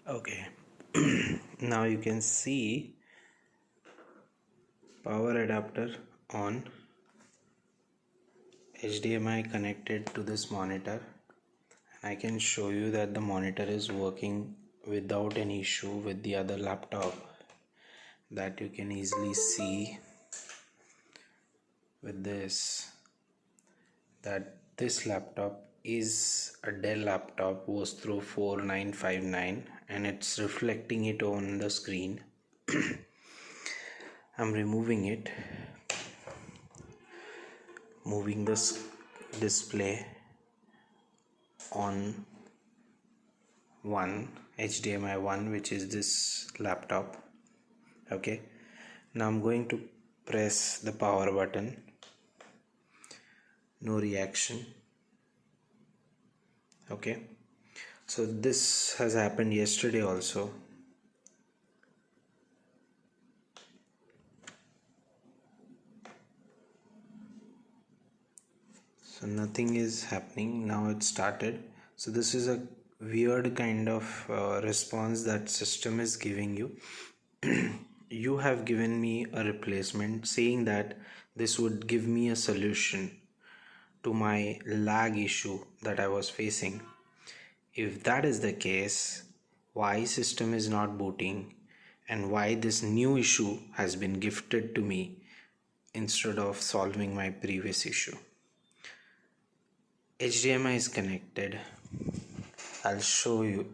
Okay, now you can see power adapter on, HDMI connected to this monitor, and I can show you that the monitor is working without any issue with the other laptop. That you can easily see with this, that this laptop is a Dell laptop, was through 4959, and it's reflecting it on the screen. I'm removing it, moving this display on HDMI 1, which is this laptop. Okay, now I'm going to press the power button. No reaction. Okay, so this has happened yesterday also. So nothing is happening. Now it started. So this is a weird kind of response that system is giving you. You have given me a replacement saying that this would give me a solution to my lag issue that I was facing. If that is the case, why system is not booting and why this new issue has been gifted to me instead of solving my previous issue? HDMI is connected. I'll show you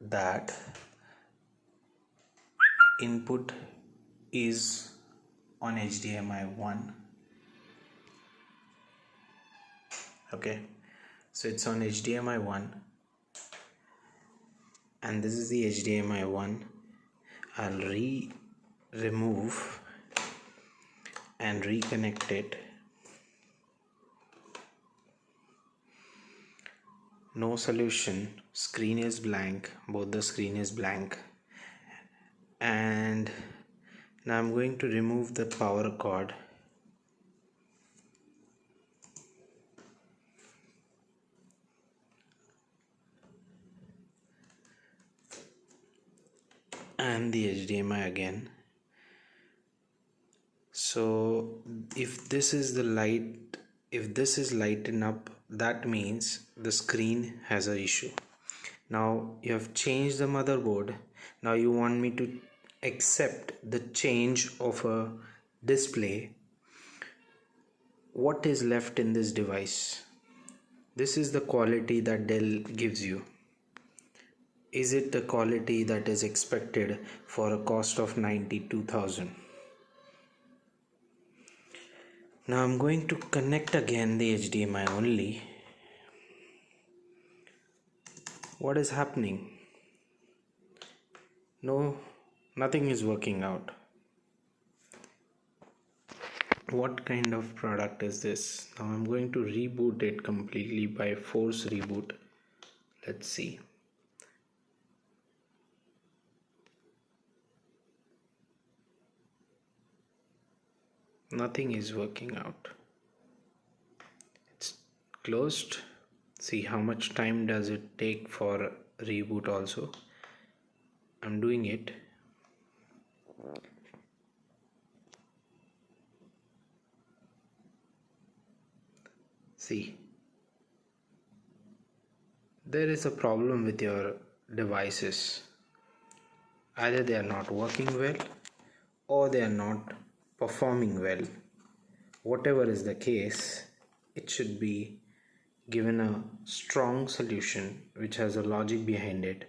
that input is on HDMI 1. Okay, so it's on HDMI 1, and this is the HDMI 1. I'll remove and reconnect it. No solution. Screen is blank. Both the screen is blank. And now I'm going to remove the power cord. And the HDMI again. So if this is the light, if this is lightened up, that means the screen has an issue. Now you have changed the motherboard. Now you want me to accept the change of a display. What is left in this device? This is the quality that Dell gives you. Is it the quality that is expected for a cost of 92,000? Now I'm going to connect again the HDMI only. What is happening? No, nothing is working out. What kind of product is this? Now I'm going to reboot it completely by force reboot. Let's see. Nothing is working out. It's closed. See how much time does it take for reboot also. I'm doing it. See, there is a problem with your devices. Either they are not working well or they are not performing well. Whatever is the case, it should be given a strong solution which has a logic behind it.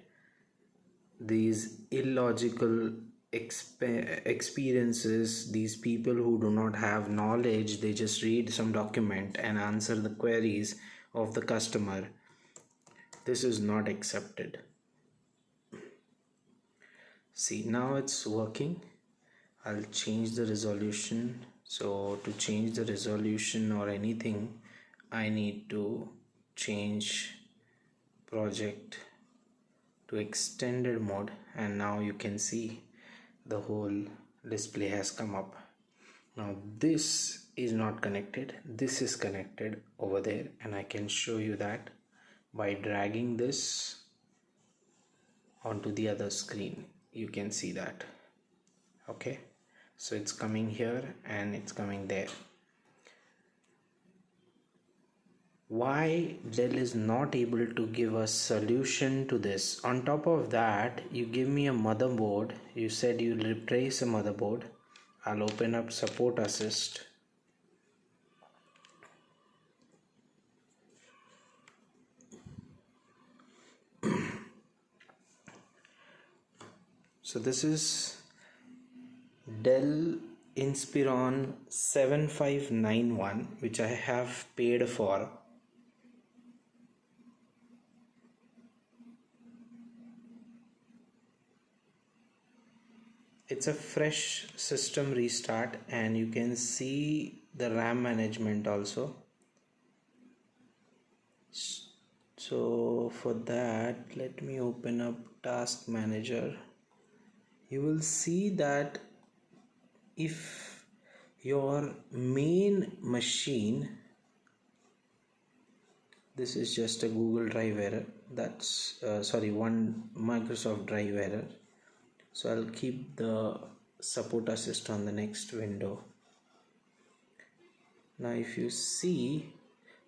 These illogical experiences, these people who do not have knowledge, they just read some document and answer the queries of the customer. This is not accepted. See, now it's working. I'll change the resolution. So to change the resolution or anything, I need to change project to extended mode, and now you can see the whole display has come up. Now this is not connected, this is connected over there, and I can show you that by dragging this onto the other screen. You can see that. Okay, so it's coming here and it's coming there. Why Dell is not able to give a solution to this? On top of that, you give me a motherboard. You said you'll replace a motherboard. I'll open up support assist. So this is Dell Inspiron 7591, which I have paid for. It's a fresh system restart, and you can see the RAM management also. So for that, let me open up task manager. You will see that if your main machine, this is just a Google Drive error, that's one Microsoft Drive error. So I'll keep the support assist on the next window. Now if you see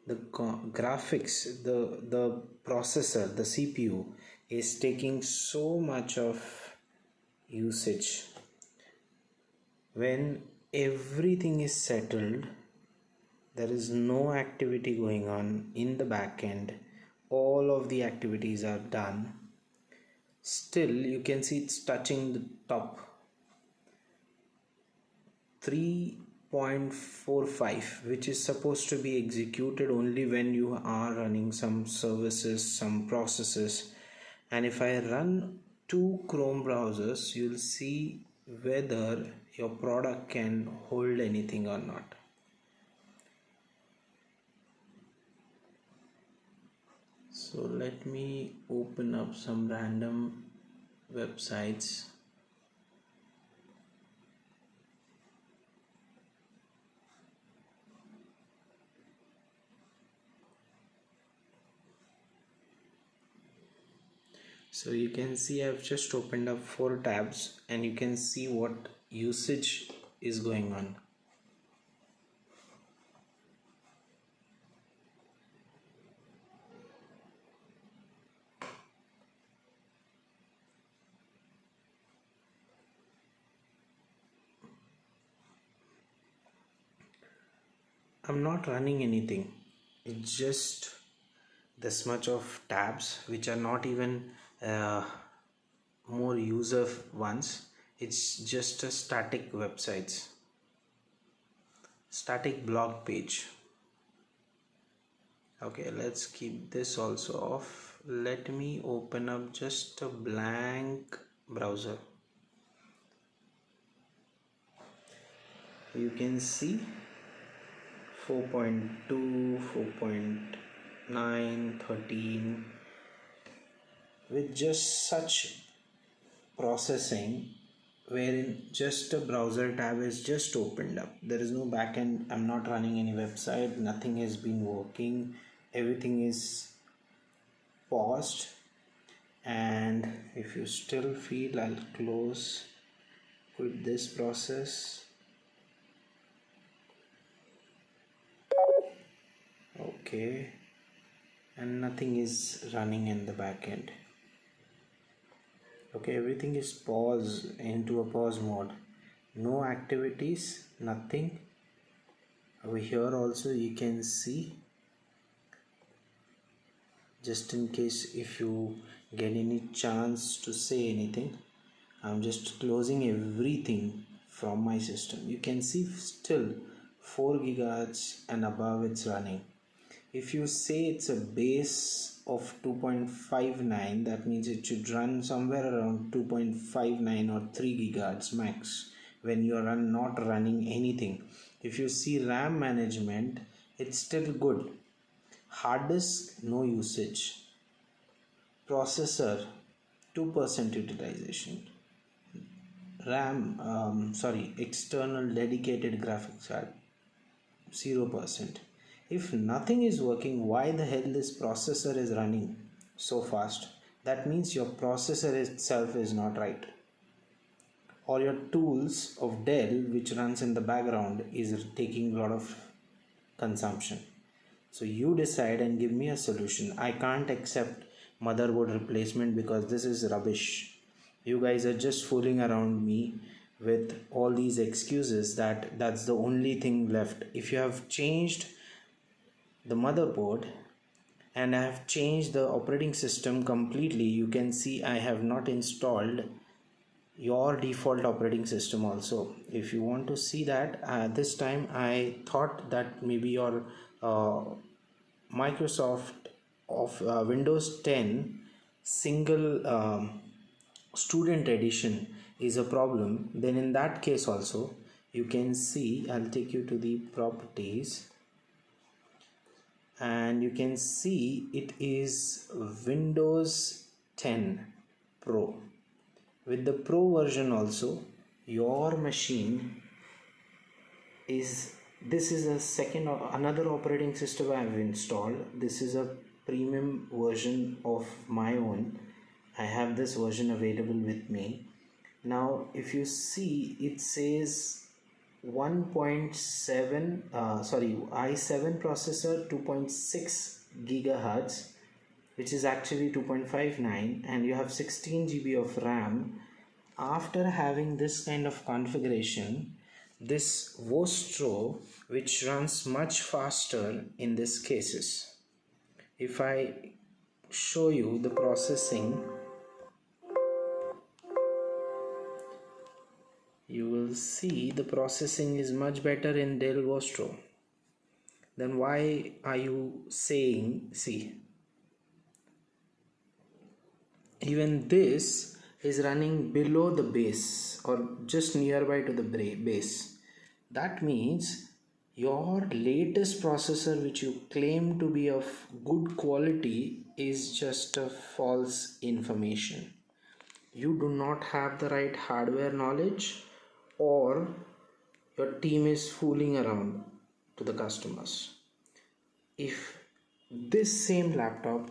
the graphics, the processor, the CPU is taking so much of usage. When everything is settled, there is no activity going on in the back end, all of the activities are done, still you can see it's touching the top 3.45, which is supposed to be executed only when you are running some services, some processes. And if I run 2 Chrome browsers, you'll see whether your product can hold anything or not. So let me open up some random websites. So you can see I've just opened up 4 tabs and you can see what usage is going on. I'm not running anything. It's just this much of tabs which are not even more user ones. It's just a static websites, static blog page. Okay, let's keep this also off. Let me open up just a blank browser. You can see 4.2, 4.9, 13 with just such processing, wherein just a browser tab is just opened up. There is no backend. I'm not running any website. Nothing has been working. Everything is paused. And if you still feel, I'll quit this process. Okay, and nothing is running in the back end. Okay, everything is paused into a pause mode. No activities, nothing. Over here also you can see, just in case if you get any chance to say anything, I'm just closing everything from my system. You can see still 4 gigahertz and above it's running. If you say it's a base of 2.59, that means it should run somewhere around 2.59 or 3 gigahertz max when you are not running anything. If you see RAM management, it's still good. Hard disk, no usage. Processor, 2% utilization. External dedicated graphics card, 0%. If nothing is working, why the hell this processor is running so fast? that means your processor itself is not right, or your tools of Dell which runs in the background is taking a lot of consumption. So you decide and give me a solution. I can't accept motherboard replacement because this is rubbish. You guys are just fooling around me with all these excuses that that's the only thing left. If you have changed the motherboard and I have changed the operating system completely, you can see I have not installed your default operating system also. If you want to see that, this time I thought that maybe your Microsoft of Windows 10 single student edition is a problem. Then in that case also you can see, I'll take you to the properties and you can see it is Windows 10 Pro. With the Pro version also, your machine is, this is a second or another operating system I have installed. This is a premium version of my own. I have this version available with me. Now if you see, it says 1.7 i7 processor, 2.6 gigahertz, which is actually 2.59, and you have 16 GB of RAM. After having this kind of configuration, this Vostro, which runs much faster in these cases, if I show you the processing, you will see the processing is much better in Dell Vostro. Then why are you saying, see, even this is running below the base or just nearby to the base. That means your latest processor which you claim to be of good quality is just a false information. You do not have the right hardware knowledge, or your team is fooling around to the customers. If this same laptop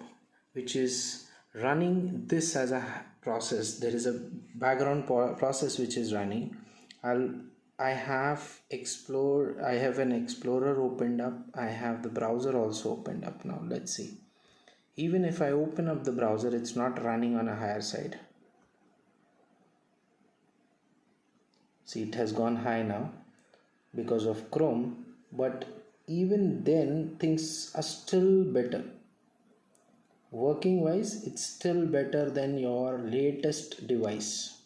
which is running this as a process, there is a background process which is running, I have an Explorer opened up, I have the browser also opened up. Now let's see, even if I open up the browser, it's not running on a higher side. See, it has gone high now because of Chrome, but even then things are still better. Working wise, it's still better than your latest device.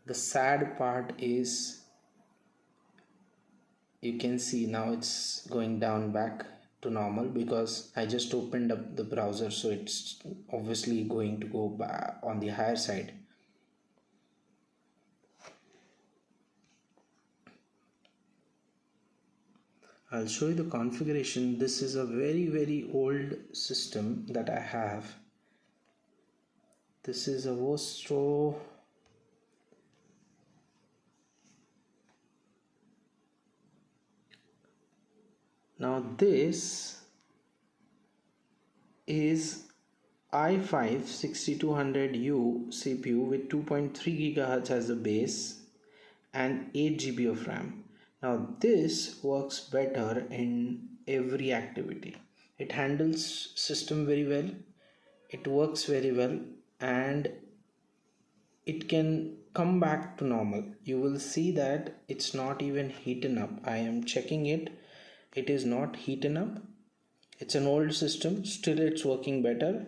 The sad part is, you can see now it's going down back to normal because I just opened up the browser, so it's obviously going to go back on the higher side. I'll show you the configuration. This is a very old system that I have. This is a Vostro. Now this is i5 6200U CPU with 2.3 GHz as the base and 8 GB of RAM. Now this works better in every activity. It handles system very well, it works very well, and it can come back to normal. You will see that it's not even heating up. I am checking it, it is not heating up. It's an old system, still it's working better.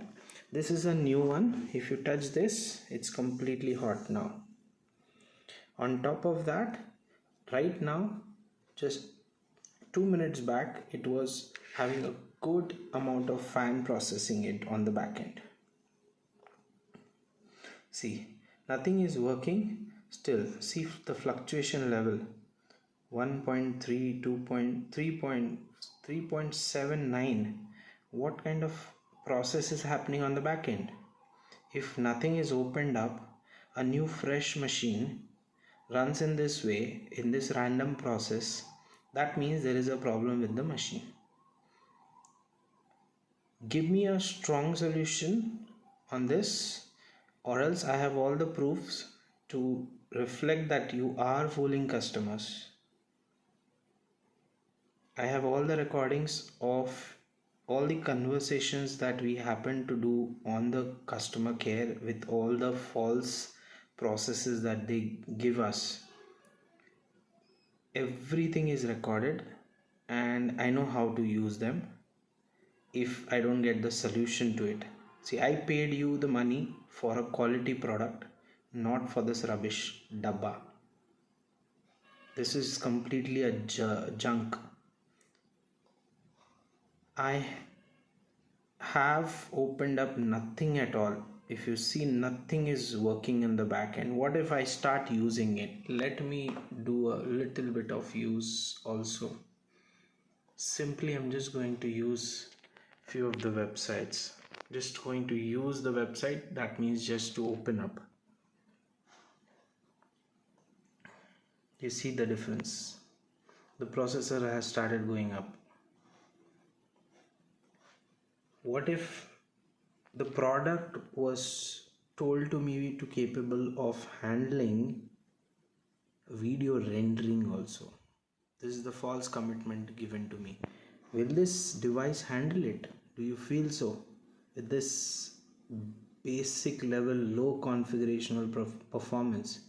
This is a new one. If you touch this, it's completely hot now. On top of that, right now, just 2 minutes back, it was having a good amount of fan processing it on the back end. See, nothing is working still. See the fluctuation level, 1.3, 3.79. What kind of process is happening on the back end? If nothing is opened up, a new fresh machine runs in this way, in this random process, that means there is a problem with the machine. Give me a strong solution on this, or else I have all the proofs to reflect that you are fooling customers. I have all the recordings of all the conversations that we happen to do on the customer care with all the false processes that they give us. Everything is recorded and I know how to use them if I don't get the solution to it. See, I paid you the money for a quality product, not for this rubbish dabba. This is completely a junk. I have opened up nothing at all. If you see, nothing is working in the back end. What if I start using it? Let me do a little bit of use also. Simply, I'm just going to use few of the websites. Just going to use the website. That means just to open up. You see the difference. The processor has started going up. What if the product was told to me to capable of handling video rendering also? This is the false commitment given to me. Will this device handle it? Do you feel so? With this basic level low configurational performance,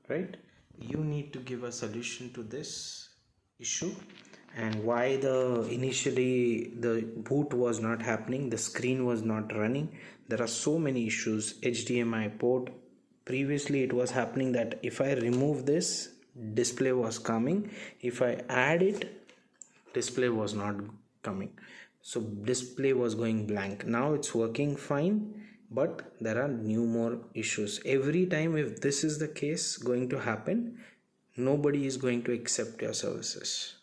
right? You need to give a solution to this issue. And why initially the boot was not happening, the screen was not running. There are so many issues. HDMI port, previously it was happening that if I remove this, display was coming. If I add it, display was not coming. So display was going blank. Now it's working fine, but there are more issues. Every time if this is the case going to happen, nobody is going to accept your services.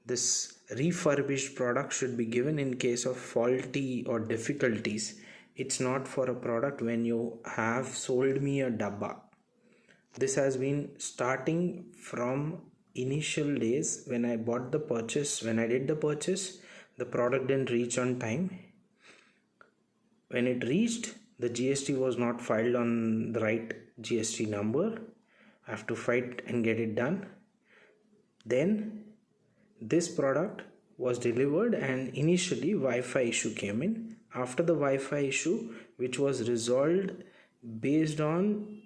This refurbished product should be given in case of faulty or difficulties. It's not for a product when you have sold me a dabba. This has been starting from initial days when I bought the purchase. When I did the purchase, the product didn't reach on time. When it reached, the GST was not filed on the right GST number. I have to fight and get it done. Then this product was delivered and initially Wi-Fi issue came in. After the Wi-Fi issue, which was resolved based on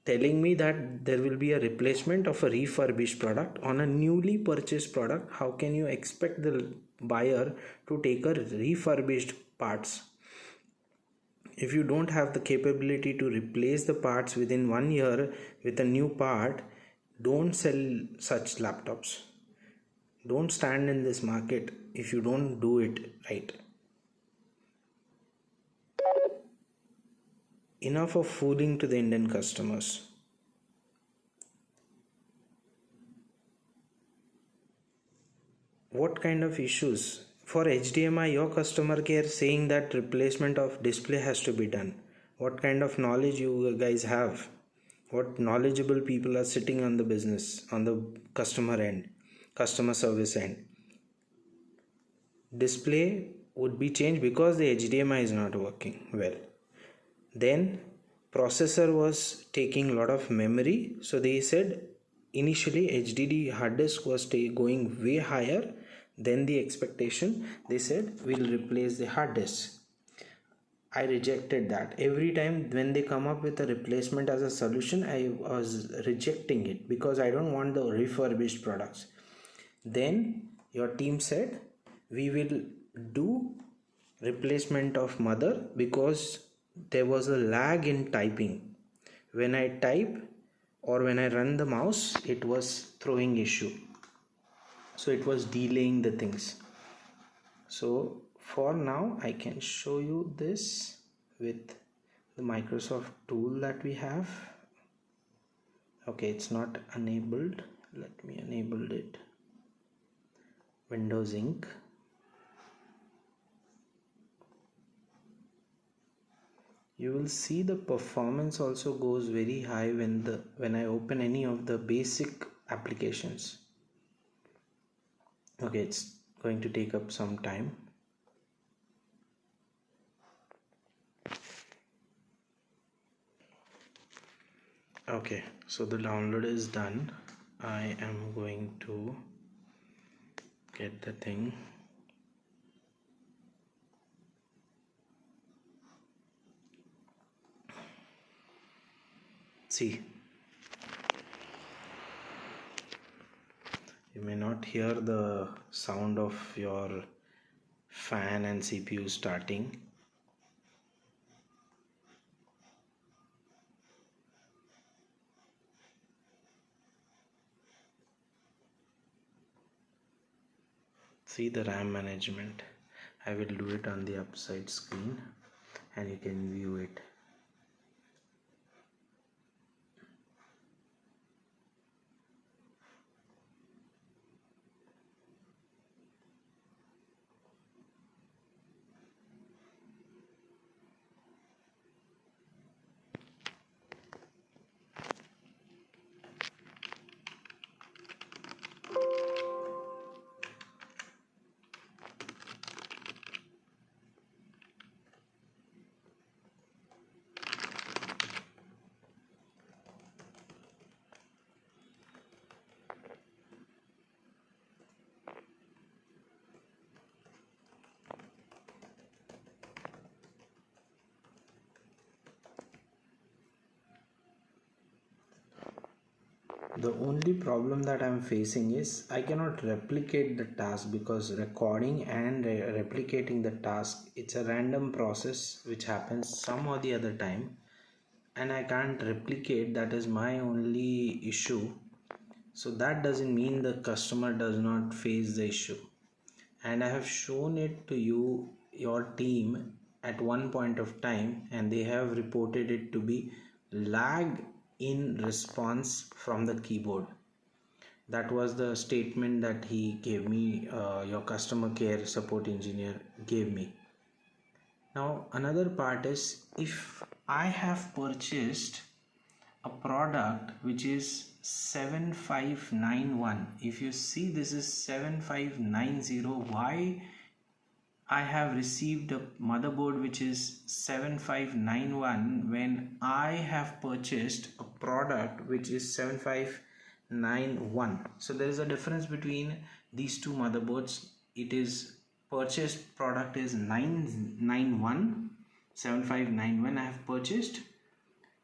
telling me that there will be a replacement of a refurbished product on a newly purchased product. How can you expect the buyer to take a refurbished parts? If you don't have the capability to replace the parts within 1 year with a new part, don't sell such laptops. Don't stand in this market if you don't do it right. Enough of fooling to the Indian customers. What kind of issues? For HDMI, your customer care saying that replacement of display has to be done. What kind of knowledge you guys have? What knowledgeable people are sitting on the business, on the customer end, customer service end? Display would be changed because the HDMI is not working well. Then processor was taking a lot of memory, so they said initially HDD hard disk was going way higher than the expectation. They said we'll replace the hard disk. I rejected that. Every time when they come up with a replacement as a solution, I was rejecting it because I don't want the refurbished products. Then your team said we will do replacement of mother because there was a lag in typing. When I type or when I run the mouse, it was throwing issue. So it was delaying the things. So for now, I can show you this with the Microsoft tool that we have. Okay, it's not enabled. Let me enable it. Windows Inc. You will see the performance also goes very high when I open any of the basic applications. Okay, it's going to take up some time. Okay, so the download is done. I am going to get the thing. See, you may not hear the sound of your fan and CPU starting. See the RAM management. I will do it on the upside screen and you can view it. The only problem that I'm facing is I cannot replicate the task, because recording and replicating the task, it's a random process which happens some or the other time, and I can't replicate. That is my only issue. So that doesn't mean the customer does not face the issue, and I have shown it to you, your team, at one point of time, and they have reported it to be lag in response from the keyboard. That was the statement that he gave me, your customer care support engineer gave me. Now another part is, if I have purchased a product which is 7591, if you see this is 7590, why I have received a motherboard which is 7591 when I have purchased a product which is 7591? So there is a difference between these two motherboards. It is purchased product is 991, 7591 I have purchased,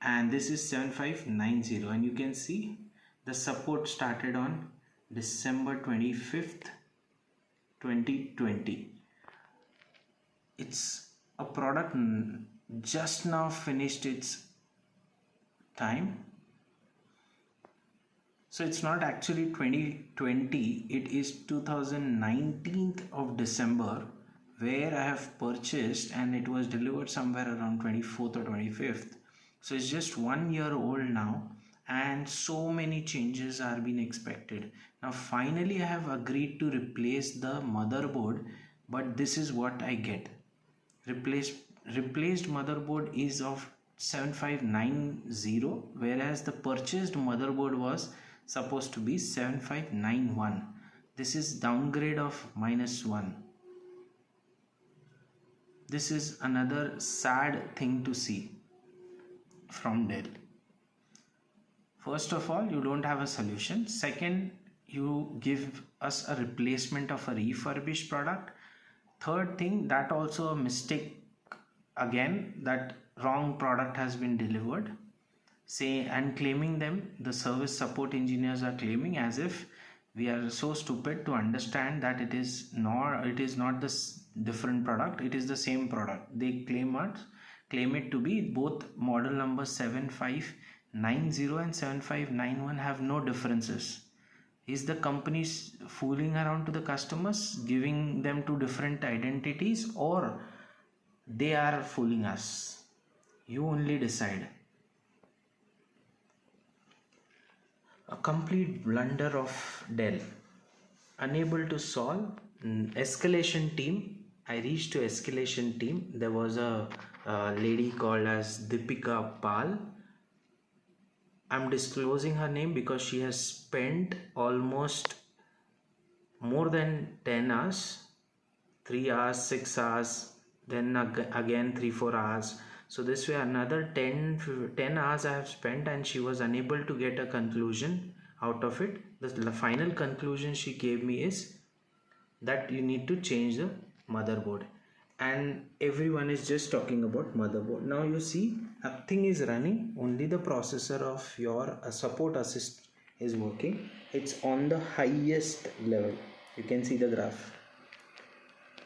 and this is 7590, and you can see the support started on December 25th 2020. It's a product just now finished its time, so it's not actually 2020, it is 2019 of December where I have purchased, and it was delivered somewhere around 24th or 25th. So it's just 1 year old now, and so many changes are being expected. Now finally I have agreed to replace the motherboard, but this is what I get. Replaced motherboard is of 7590, whereas the purchased motherboard was supposed to be 7591. This is downgrade of -1. This is another sad thing to see from Dell. First of all, you don't have a solution. Second, you give us a replacement of a refurbished product. Third thing, that also a mistake again, that wrong product has been delivered, say, and claiming them, the service support engineers are claiming, as if we are so stupid to understand that it is not this different product, it is the same product. They claim it to be both model number 7590 and 7591 have no differences. Is the company fooling around to the customers, giving them two different identities, or they are fooling us? You only decide. A complete blunder of Dell. Unable to solve. Escalation team. I reached to escalation team. There was a lady called as Deepika Pal. I'm disclosing her name because she has spent almost more than 10 hours, 3 hours, 6 hours, then again 3-4 hours. So this way another 10 hours I have spent, and she was unable to get a conclusion out of it. The final conclusion she gave me is that you need to change the motherboard, and everyone is just talking about motherboard. Now you see, nothing is running, only the processor of your support assist is working. It's on the highest level. You can see the graph.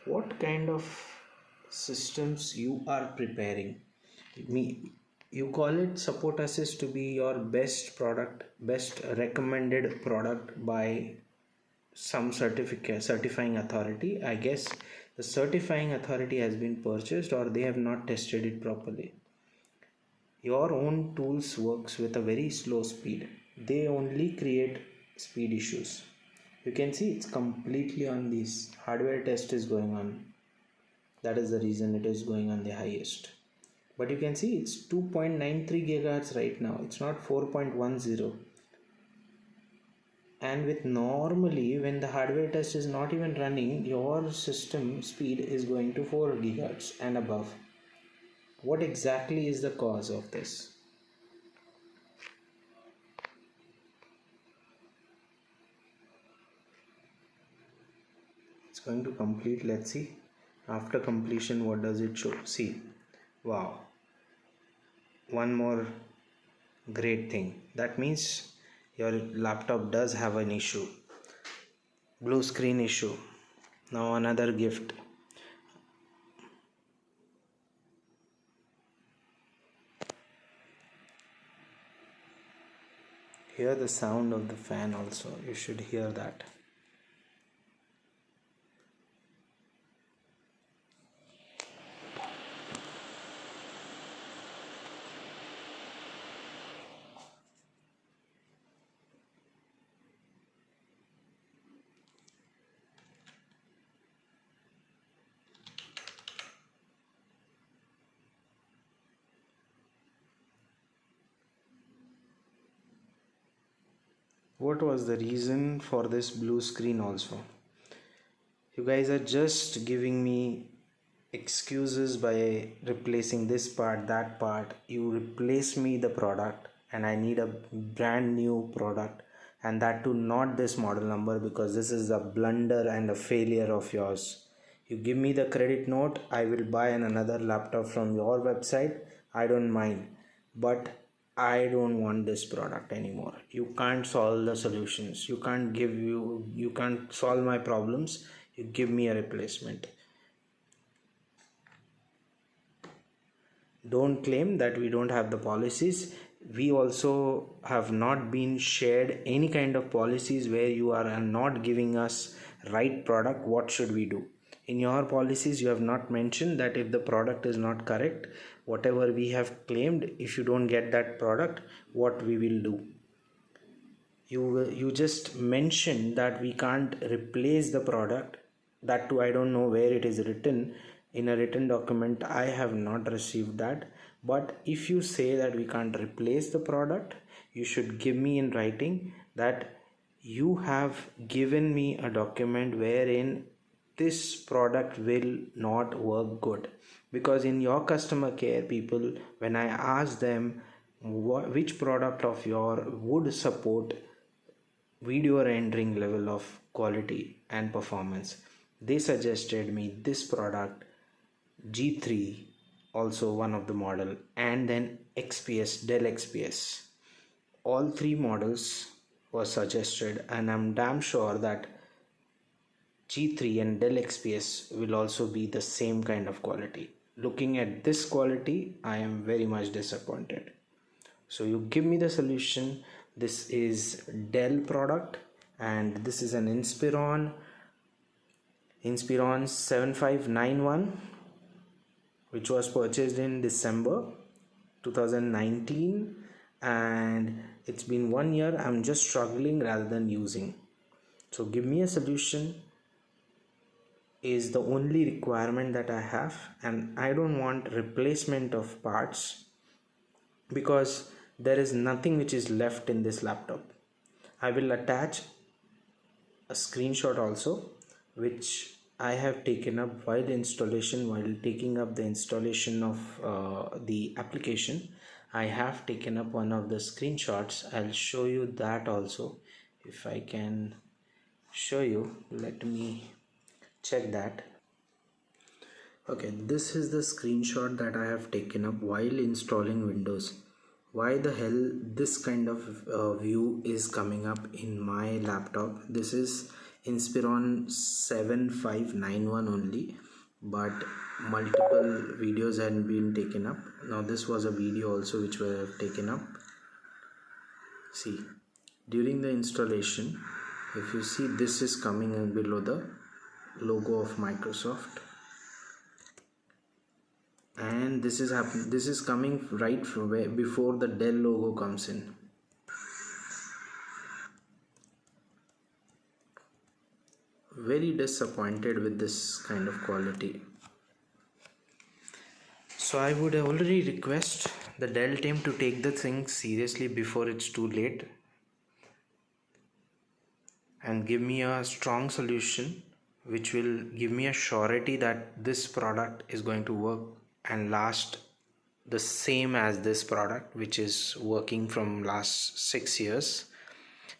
What kind of systems you are preparing? Me, you call it support assist to be your best product, best recommended product by some certifying authority. I guess the certifying authority has been purchased, or they have not tested it properly. Your own tools works with a very slow speed. They only create speed issues. You can see it's completely on this hardware test is going on. That is the reason it is going on the highest. But you can see it's 2.93 gigahertz right now. It's not 4.10. And with normally when the hardware test is not even running, your system speed is going to 4 gigahertz and above. What exactly is the cause of this? It's going to complete. Let's see. After completion, what does it show? See, wow. One more great thing. That means your laptop does have an issue. Blue screen issue. Now another gift. Hear the sound of the fan also. You should hear that. What was the reason for this blue screen also? You guys are just giving me excuses by replacing this part, that part. You replace me the product and I need a brand new product, and that too not this model number, because this is a blunder and a failure of yours. You give me the credit note, I will buy another laptop from your website. I don't mind, but I don't want this product anymore. You can't solve the solutions. You can't solve my problems. You give me a replacement. Don't claim that we don't have the policies. We also have not been shared any kind of policies where you are not giving us right product. What should we do? In your policies, you have not mentioned that if the product is not correct, whatever we have claimed, if you don't get that product, what we will do. You just mentioned that we can't replace the product. That too, I don't know where it is written. In a written document, I have not received that. But if you say that we can't replace the product, you should give me in writing that you have given me a document wherein this product will not work good. Because in your customer care people, when I ask them which product of your would support video rendering level of quality and performance, they suggested me this product, G3, also one of the model, and then XPS, Dell XPS. All three models were suggested, and I'm damn sure that G3 and Dell XPS will also be the same kind of quality. Looking at this quality, I am very much disappointed. So you give me the solution. This is Dell product, and this is an Inspiron 7591, which was purchased in December 2019, and it's been 1 year. I'm just struggling rather than using. So give me a solution is the only requirement that I have, and I don't want replacement of parts because there is nothing which is left in this laptop. I will attach a screenshot also, which I have taken up while taking up the installation of the application. I have taken up one of the screenshots. I'll show you that also. If I can show you, let me check that. Okay, this is the screenshot that I have taken up while installing Windows. Why the hell this kind of view is coming up in my laptop? This is Inspiron 7591 only, but multiple videos had been taken up. Now this was a video also which were taken up. See, during the installation, if you see, this is coming in below the logo of Microsoft, and this is coming right from where before the Dell logo comes in. Very disappointed with this kind of quality. So I would already request the Dell team to take the thing seriously before it's too late and give me a strong solution which will give me a surety that this product is going to work and last the same as this product, which is working from last 6 years.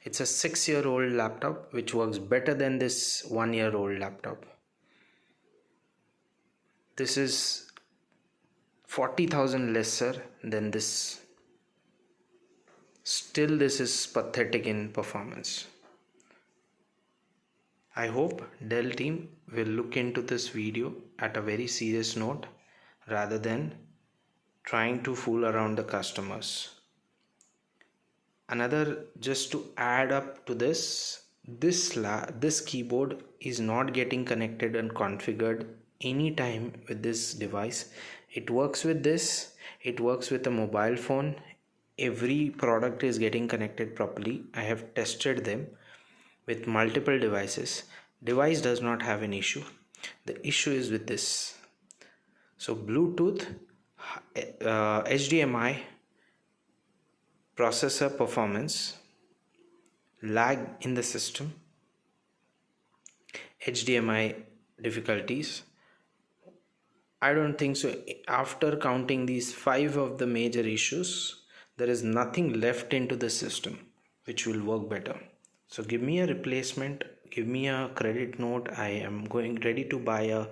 It's a 6-year-old laptop which works better than this 1-year-old laptop. This is 40,000 lesser than this. Still, this is pathetic in performance. I hope Dell team will look into this video at a very serious note rather than trying to fool around the customers. Another, just to add up to this keyboard is not getting connected and configured anytime with this device. It works with this, it works with a mobile phone. Every product is getting connected properly. I have tested them with multiple devices. Device does not have an issue. The issue is with this. So Bluetooth, HDMI, processor performance, lag in the system, HDMI difficulties. I don't think so. After counting these 5 of the major issues, there is nothing left into the system which will work better. So give me a replacement, give me a credit note. I am ready to buy a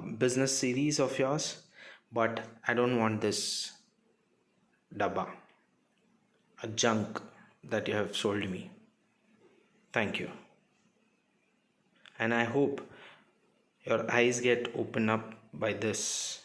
business series of yours, but I don't want this dabba, a junk that you have sold me. Thank you. And I hope your eyes get opened up by this